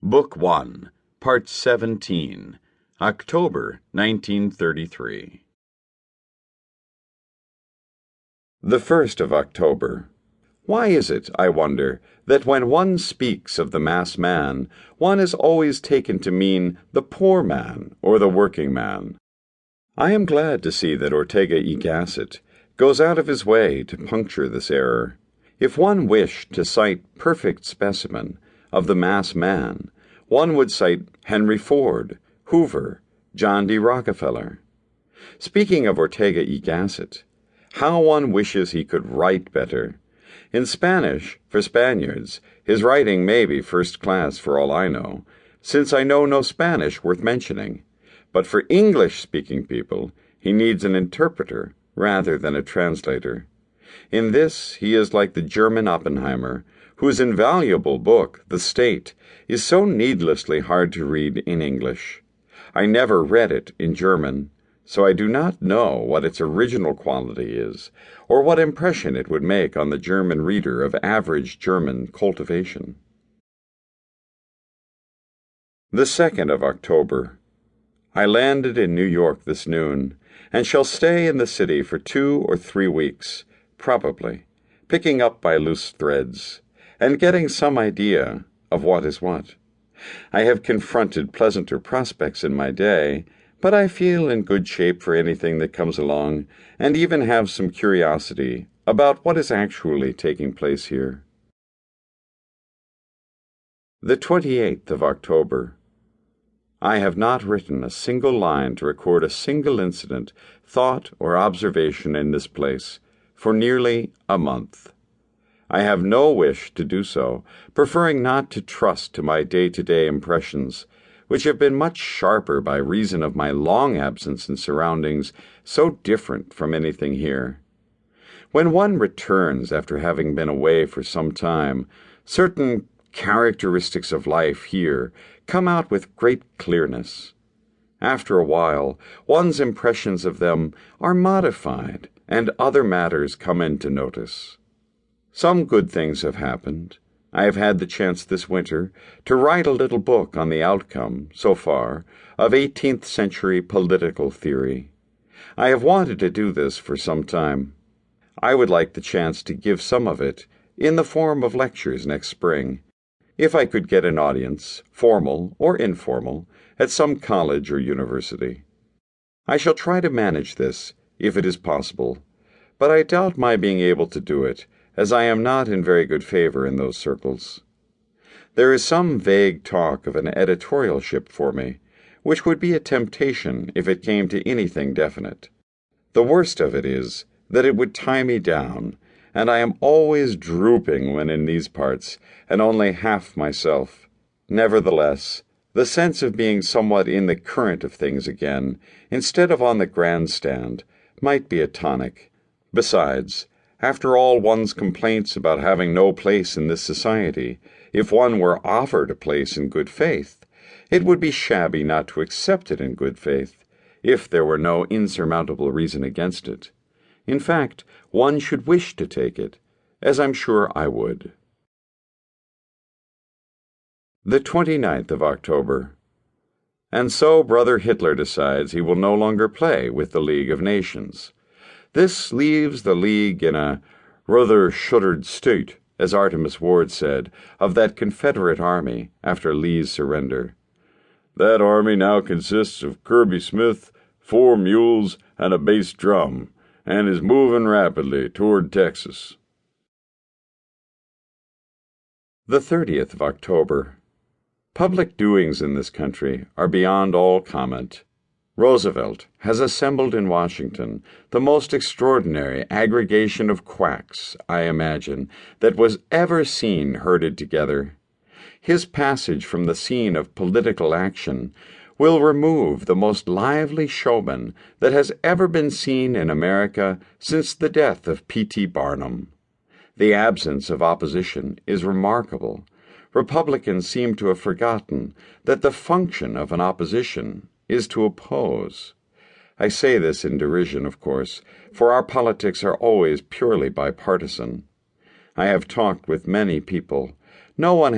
Book 1, Part 17, October 1933. The 1st of October. Why is it, I wonder, that when one speaks of the mass man, one is always taken to mean the poor man or the working man? I am glad to see that Ortega y Gasset goes out of his way to puncture this error. If one wished to cite perfect specimen of the mass man, one would cite Henry Ford, Hoover, John D. Rockefeller. Speaking of Ortega y Gasset, how one wishes he could write better. In Spanish, for Spaniards, his writing may be first class for all I know, since I know no Spanish worth mentioning. But for English-speaking people, he needs an interpreter rather than a translator. In this, he is like the German Oppenheimer, whose invaluable book, The State, is so needlessly hard to read in English. I never read it in German, so I do not know what its original quality is, or what impression it would make on the German reader of average German cultivation. The 2nd of October. I landed in New York this noon, and shall stay in the city for 2 or 3 weeks, probably, picking up by loose threads, and getting some idea of what is what. I have confronted pleasanter prospects in my day, but I feel in good shape for anything that comes along, and even have some curiosity about what is actually taking place here. The 28th of October. I have not written a single line to record a single incident, thought, or observation in this place for nearly a month. I have no wish to do so, preferring not to trust to my day-to-day impressions, which have been much sharper by reason of my long absence in surroundings so different from anything here. When one returns after having been away for some time, certain characteristics of life here come out with great clearness. After a while, one's impressions of them are modified, and other matters come into notice. Some good things have happened. I have had the chance this winter to write a little book on the outcome, so far, of 18th century political theory. I have wanted to do this for some time. I would like the chance to give some of it in the form of lectures next spring, if I could get an audience, formal or informal, at some college or university. I shall try to manage this, if it is possible, but I doubt my being able to do it, as I am not in very good favor in those circles. There is some vague talk of an editorialship for me, which would be a temptation if it came to anything definite. The worst of it is that it would tie me down, and I am always drooping when in these parts, and only half myself. Nevertheless, the sense of being somewhat in the current of things again, instead of on the grandstand, might be a tonic. Besides, after all one's complaints about having no place in this society, if one were offered a place in good faith, it would be shabby not to accept it in good faith, if there were no insurmountable reason against it. In fact, one should wish to take it, as I'm sure I would. The 29th of October. And so Brother Hitler decides he will no longer play with the League of Nations. This leaves the League in a rather shuttered state, as Artemus Ward said, of that Confederate army after Lee's surrender. That army now consists of Kirby Smith, 4 mules, and a bass drum, and is moving rapidly toward Texas. The 30th of October. Public doings in this country are beyond all comment. Roosevelt has assembled in Washington the most extraordinary aggregation of quacks, I imagine, that was ever seen herded together. His passage from the scene of political action will remove the most lively showman that has ever been seen in America since the death of P.T. Barnum. The absence of opposition is remarkable. Republicans seem to have forgotten that the function of an opposition is to oppose. I say this in derision, of course, for our politics are always purely bipartisan. I have talked with many people. No one